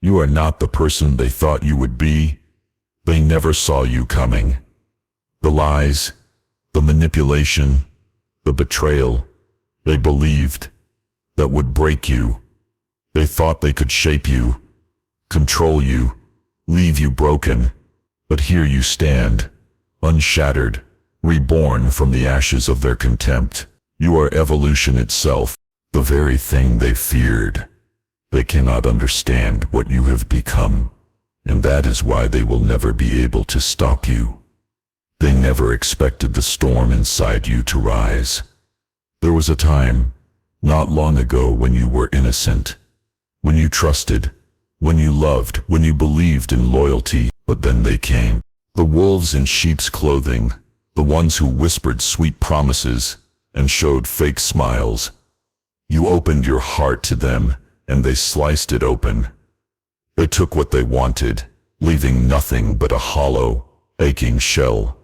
You are not the person they thought you would be. They never saw you coming. The lies, the manipulation, the betrayal, they believed, that would break you. They thought they could shape you, control you, leave you broken. But here you stand, unshattered, reborn from the ashes of their contempt. You are evolution itself, the very thing they feared. They cannot understand what you have become, and that is why they will never be able to stop you. They never expected the storm inside you to rise. There was a time, not long ago, when you were innocent, when you trusted, when you loved, when you believed in loyalty. But then they came, the wolves in sheep's clothing, the ones who whispered sweet promises and showed fake smiles. You opened your heart to them, and they sliced it open. They took what they wanted, leaving nothing but a hollow, aching shell.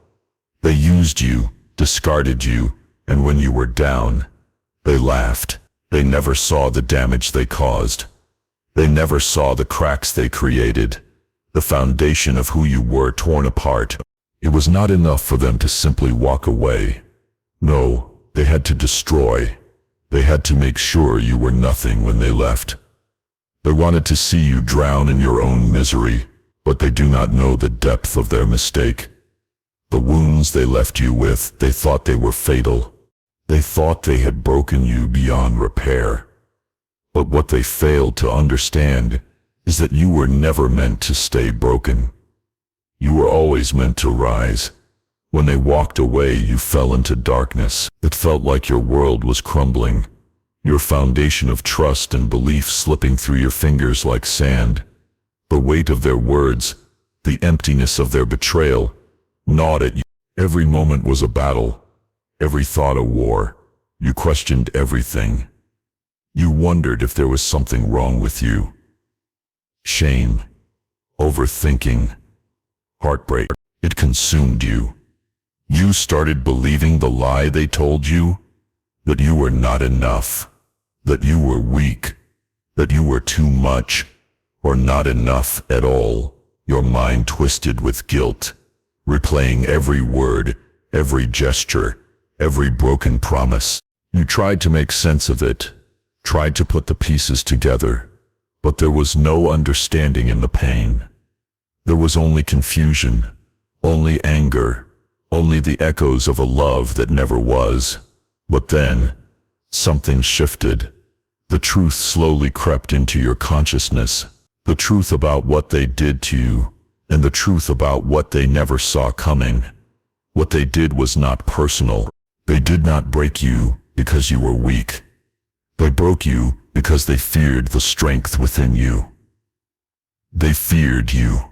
They used you, discarded you, and when you were down, they laughed. They never saw the damage they caused. They never saw the cracks they created, the foundation of who you were torn apart. It was not enough for them to simply walk away. No, they had to destroy. They had to make sure you were nothing when they left. They wanted to see you drown in your own misery, but they do not know the depth of their mistake. The wounds they left you with, they thought they were fatal. They thought they had broken you beyond repair. But what they failed to understand is that you were never meant to stay broken. You were always meant to rise. When they walked away, you fell into darkness. It felt like your world was crumbling, your foundation of trust and belief slipping through your fingers like sand. The weight of their words, the emptiness of their betrayal, gnawed at you. Every moment was a battle, every thought a war. You questioned everything. You wondered if there was something wrong with you. Shame, overthinking, heartbreak, it consumed you. You started believing the lie they told you, that you were not enough, that you were weak, that you were too much, or not enough at all. Your mind twisted with guilt, replaying every word, every gesture, every broken promise. You tried to make sense of it, tried to put the pieces together, but there was no understanding in the pain. There was only confusion, only anger, only the echoes of a love that never was. But then, something shifted. The truth slowly crept into your consciousness, the truth about what they did to you, and the truth about what they never saw coming. What they did was not personal. They did not break you because you were weak. They broke you because they feared the strength within you. They feared you.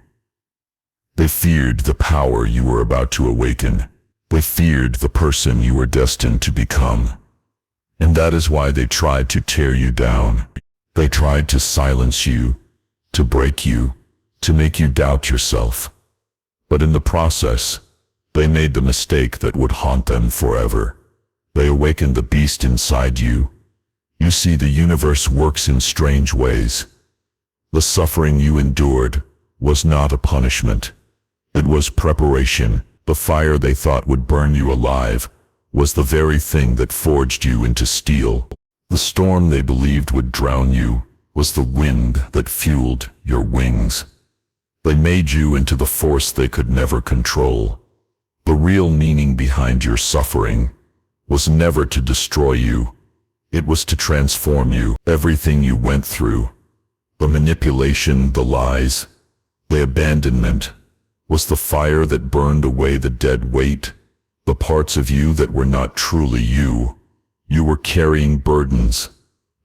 They feared the power you were about to awaken. They feared the person you were destined to become. And that is why they tried to tear you down. They tried to silence you, to break you, to make you doubt yourself. But in the process, they made the mistake that would haunt them forever. They awakened the beast inside you. You see, the universe works in strange ways. The suffering you endured was not a punishment. It was preparation. The fire they thought would burn you alive was the very thing that forged you into steel. The storm they believed would drown you was the wind that fueled your wings. They made you into the force they could never control. The real meaning behind your suffering was never to destroy you. It was to transform you. Everything you went through, the manipulation, the lies, the abandonment, was the fire that burned away the dead weight, the parts of you that were not truly you. You were carrying burdens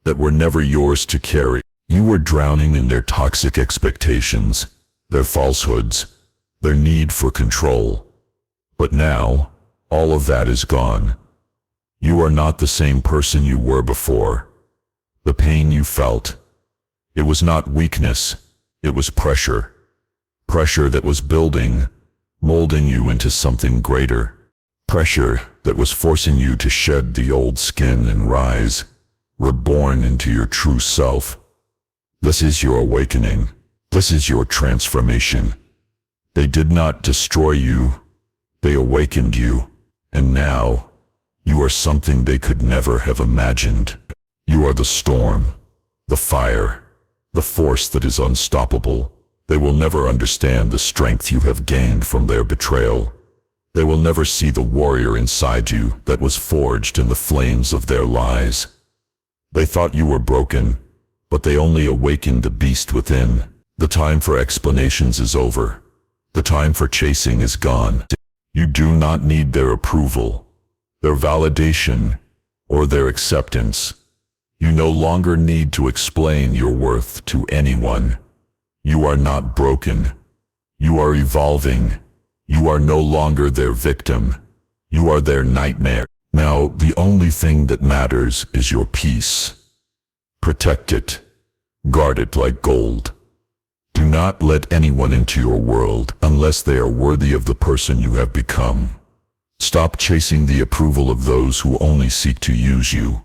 that were never yours to carry. You were drowning in their toxic expectations, their falsehoods, their need for control. But now, all of that is gone. You are not the same person you were before. The pain you felt, it was not weakness, it was pressure. Pressure that was building, molding you into something greater. Pressure that was forcing you to shed the old skin and rise, reborn into your true self. This is your awakening. This is your transformation. They did not destroy you. They awakened you. And now, you are something they could never have imagined. You are the storm, the fire, the force that is unstoppable. They will never understand the strength you have gained from their betrayal. They will never see the warrior inside you that was forged in the flames of their lies. They thought you were broken, but they only awakened the beast within. The time for explanations is over. The time for chasing is gone. You do not need their approval, their validation, or their acceptance. You no longer need to explain your worth to anyone. You are not broken. You are evolving. You are no longer their victim. You are their nightmare. Now, the only thing that matters is your peace. Protect it. Guard it like gold. Do not let anyone into your world unless they are worthy of the person you have become. Stop chasing the approval of those who only seek to use you.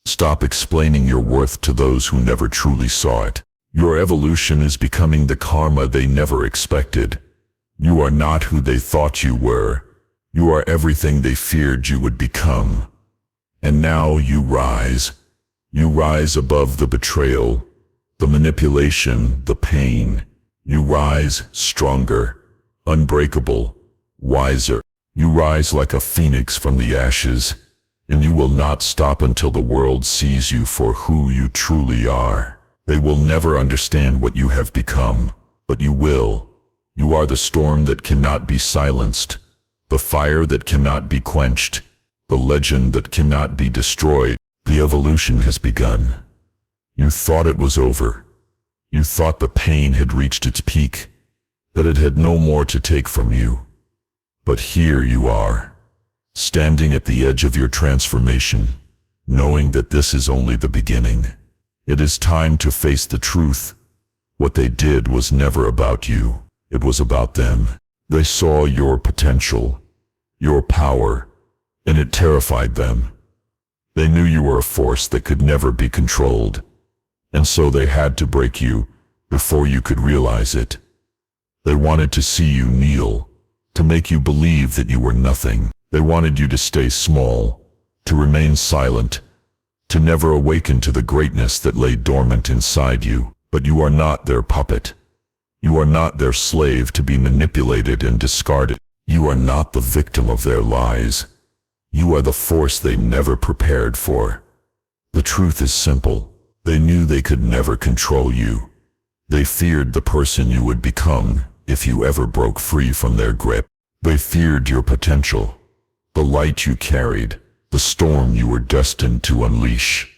Stop explaining your worth to those who never truly saw it. Your evolution is becoming the karma they never expected. You are not who they thought you were. You are everything they feared you would become. And now you rise. You rise above the betrayal, the manipulation, the pain. You rise stronger, unbreakable, wiser. You rise like a phoenix from the ashes, and you will not stop until the world sees you for who you truly are. They will never understand what you have become, but you will. You are the storm that cannot be silenced, the fire that cannot be quenched, the legend that cannot be destroyed. The evolution has begun. You thought it was over. You thought the pain had reached its peak, that it had no more to take from you. But here you are, standing at the edge of your transformation, knowing that this is only the beginning. It is time to face the truth. What they did was never about you. It was about them. They saw your potential, your power, and it terrified them. They knew you were a force that could never be controlled, and so they had to break you before you could realize it. They wanted to see you kneel, to make you believe that you were nothing. They wanted you to stay small, to remain silent, to never awaken to the greatness that lay dormant inside you. But you are not their puppet. You are not their slave to be manipulated and discarded. You are not the victim of their lies. You are the force they never prepared for. The truth is simple. They knew they could never control you. They feared the person you would become if you ever broke free from their grip. They feared your potential, the light you carried, the storm you were destined to unleash.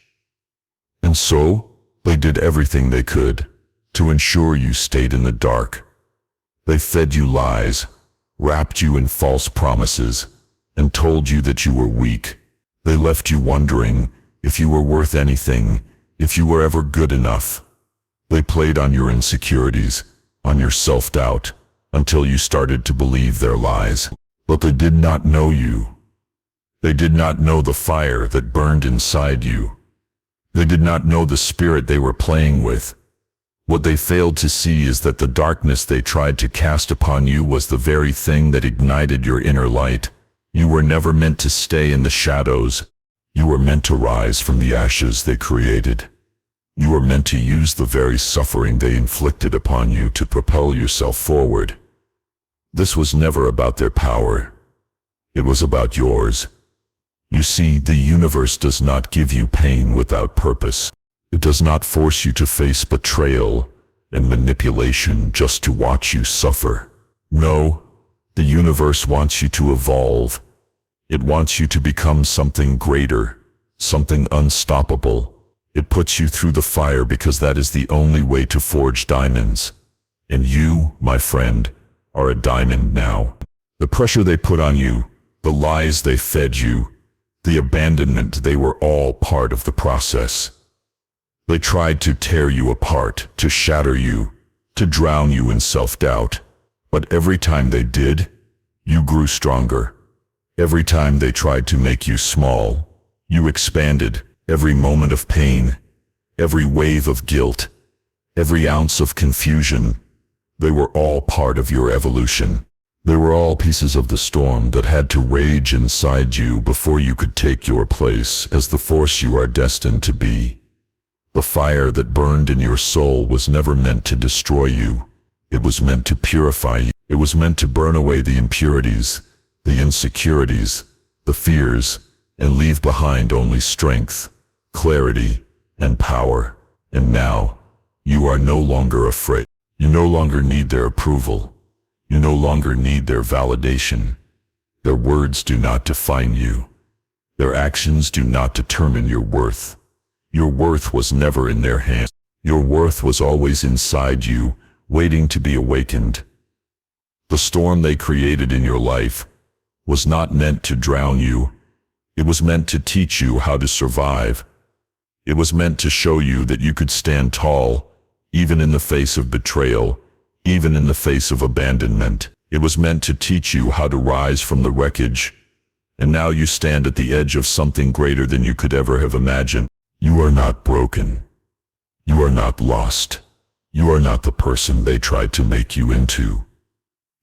And so, they did everything they could to ensure you stayed in the dark. They fed you lies, wrapped you in false promises, and told you that you were weak. They left you wondering if you were worth anything, if you were ever good enough. They played on your insecurities, on your self-doubt, until you started to believe their lies. But they did not know you. They did not know the fire that burned inside you. They did not know the spirit they were playing with. What they failed to see is that the darkness they tried to cast upon you was the very thing that ignited your inner light. You were never meant to stay in the shadows. You were meant to rise from the ashes they created. You were meant to use the very suffering they inflicted upon you to propel yourself forward. This was never about their power. It was about yours. You see, the universe does not give you pain without purpose. It does not force you to face betrayal and manipulation just to watch you suffer. No, the universe wants you to evolve. It wants you to become something greater, something unstoppable. It puts you through the fire because that is the only way to forge diamonds. And you, my friend, are a diamond now. The pressure they put on you, the lies they fed you, the abandonment, they were all part of the process. They tried to tear you apart, to shatter you, to drown you in self-doubt. But every time they did, you grew stronger. Every time they tried to make you small, you expanded. Every moment of pain, every wave of guilt, every ounce of confusion. They were all part of your evolution. They were all pieces of the storm that had to rage inside you before you could take your place as the force you are destined to be. The fire that burned in your soul was never meant to destroy you. It was meant to purify you. It was meant to burn away the impurities, the insecurities, the fears, and leave behind only strength, clarity, and power. And now, you are no longer afraid. You no longer need their approval. You no longer need their validation. Their words do not define you. Their actions do not determine your worth. Your worth was never in their hands. Your worth was always inside you, waiting to be awakened. The storm they created in your life was not meant to drown you. It was meant to teach you how to survive. It was meant to show you that you could stand tall, even in the face of betrayal, even in the face of abandonment. It was meant to teach you how to rise from the wreckage. And now you stand at the edge of something greater than you could ever have imagined. You are not broken. You are not lost. You are not the person they tried to make you into.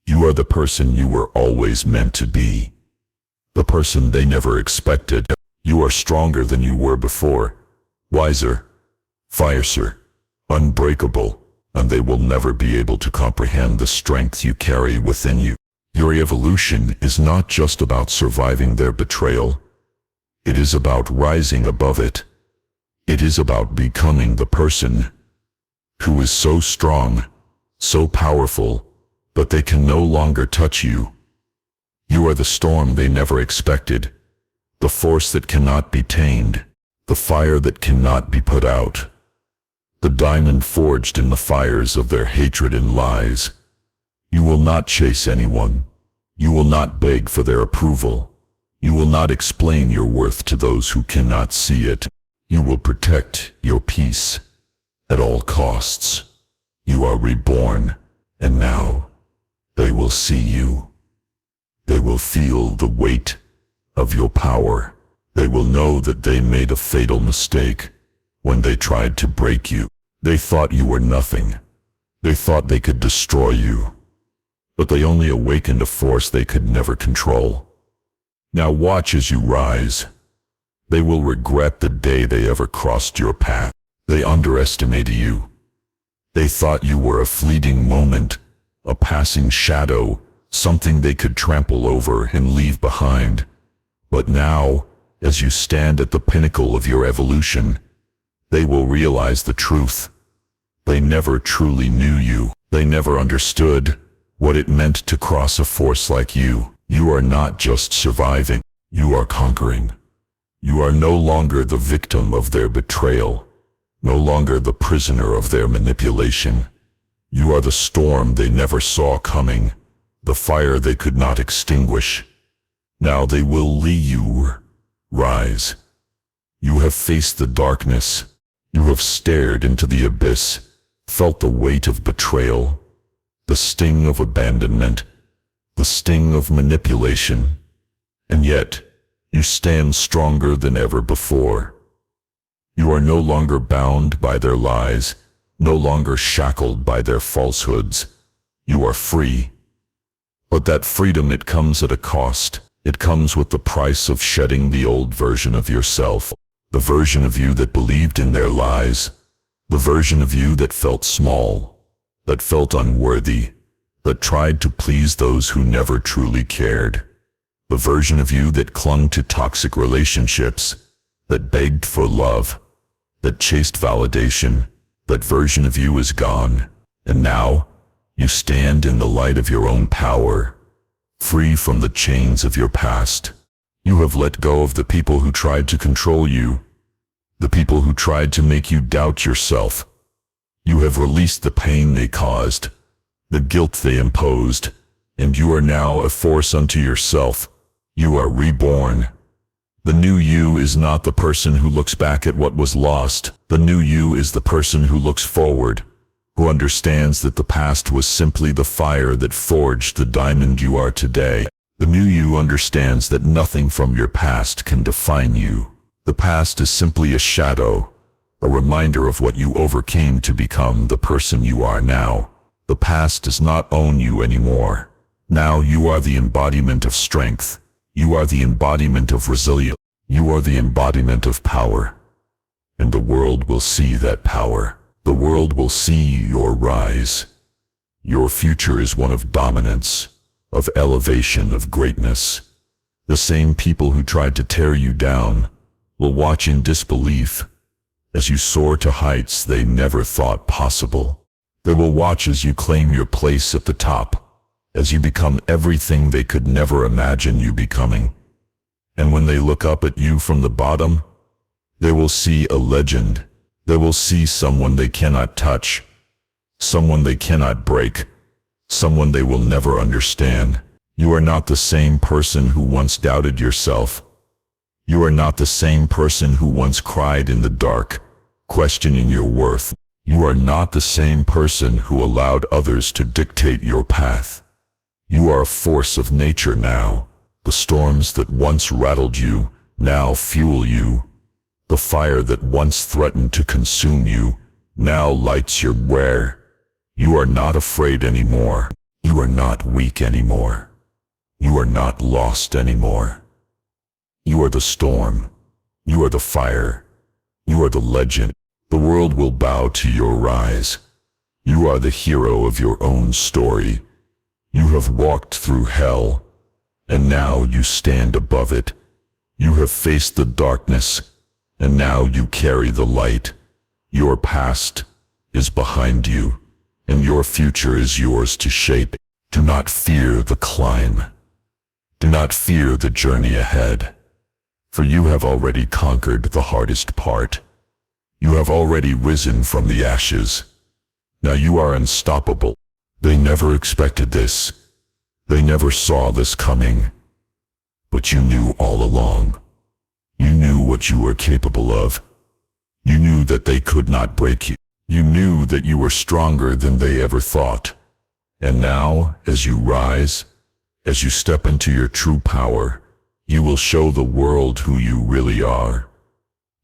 You are the person you were always meant to be. The person they never expected. You are stronger than you were before, wiser, fiercer, unbreakable, and they will never be able to comprehend the strength you carry within you. Your evolution is not just about surviving their betrayal. It is about rising above it. It is about becoming the person who is so strong, so powerful, but they can no longer touch you. You are the storm they never expected, the force that cannot be tamed, the fire that cannot be put out, the diamond forged in the fires of their hatred and lies. You will not chase anyone. You will not beg for their approval. You will not explain your worth to those who cannot see it. You will protect your peace at all costs. You are reborn, and now they will see you. They will feel the weight of your power. They will know that they made a fatal mistake when they tried to break you. They thought you were nothing. They thought they could destroy you. But they only awakened a force they could never control. Now watch as you rise. They will regret the day they ever crossed your path. They underestimated you. They thought you were a fleeting moment, a passing shadow, something they could trample over and leave behind. But now, as you stand at the pinnacle of your evolution, they will realize the truth. They never truly knew you. They never understood what it meant to cross a force like you. You are not just surviving. You are conquering. You are no longer the victim of their betrayal, no longer the prisoner of their manipulation. You are the storm they never saw coming, the fire they could not extinguish. Now they will lead you. Rise. You have faced the darkness. You have stared into the abyss, felt the weight of betrayal, the sting of abandonment, the sting of manipulation, and yet you stand stronger than ever before. You are no longer bound by their lies, no longer shackled by their falsehoods. You are free. But that freedom, it comes at a cost. It comes with the price of shedding the old version of yourself, the version of you that believed in their lies, the version of you that felt small, that felt unworthy, that tried to please those who never truly cared, the version of you that clung to toxic relationships, that begged for love, that chased validation. That version of you is gone, and now you stand in the light of your own power, free from the chains of your past. You have let go of the people who tried to control you, the people who tried to make you doubt yourself. You have released the pain they caused, the guilt they imposed, and you are now a force unto yourself. You are reborn. The new you is not the person who looks back at what was lost. The new you is the person who looks forward, who understands that the past was simply the fire that forged the diamond you are today. The new you understands that nothing from your past can define you. The past is simply a shadow, a reminder of what you overcame to become the person you are now. The past does not own you anymore. Now you are the embodiment of strength. You are the embodiment of resilience. You are the embodiment of power. And the world will see that power. The world will see your rise. Your future is one of dominance, of elevation, of greatness. The same people who tried to tear you down will watch in disbelief as you soar to heights they never thought possible. They will watch as you claim your place at the top, as you become everything they could never imagine you becoming. And when they look up at you from the bottom, they will see a legend. They will see someone they cannot touch, someone they cannot break, someone they will never understand. You are not the same person who once doubted yourself. You are not the same person who once cried in the dark, questioning your worth. You are not the same person who allowed others to dictate your path. You are a force of nature now. The storms that once rattled you now fuel you. The fire that once threatened to consume you now lights your way. You are not afraid anymore. You are not weak anymore. You are not lost anymore. You are the storm. You are the fire. You are the legend. The world will bow to your rise. You are the hero of your own story. You have walked through hell, and now you stand above it. You have faced the darkness, and now you carry the light. Your past is behind you, and your future is yours to shape. Do not fear the climb. Do not fear the journey ahead, for you have already conquered the hardest part. You have already risen from the ashes. Now you are unstoppable. They never expected this. They never saw this coming. But you knew all along. You knew what you were capable of. You knew that they could not break you. You knew that you were stronger than they ever thought. And now, as you rise, as you step into your true power, you will show the world who you really are.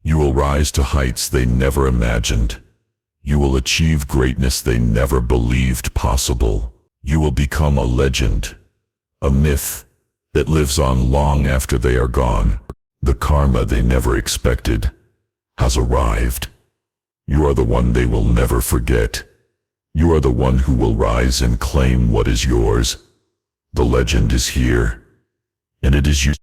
You will rise to heights they never imagined. You will achieve greatness they never believed possible. You will become a legend, a myth that lives on long after they are gone. The karma they never expected has arrived. You are the one they will never forget. You are the one who will rise and claim what is yours. The legend is here, and it is you.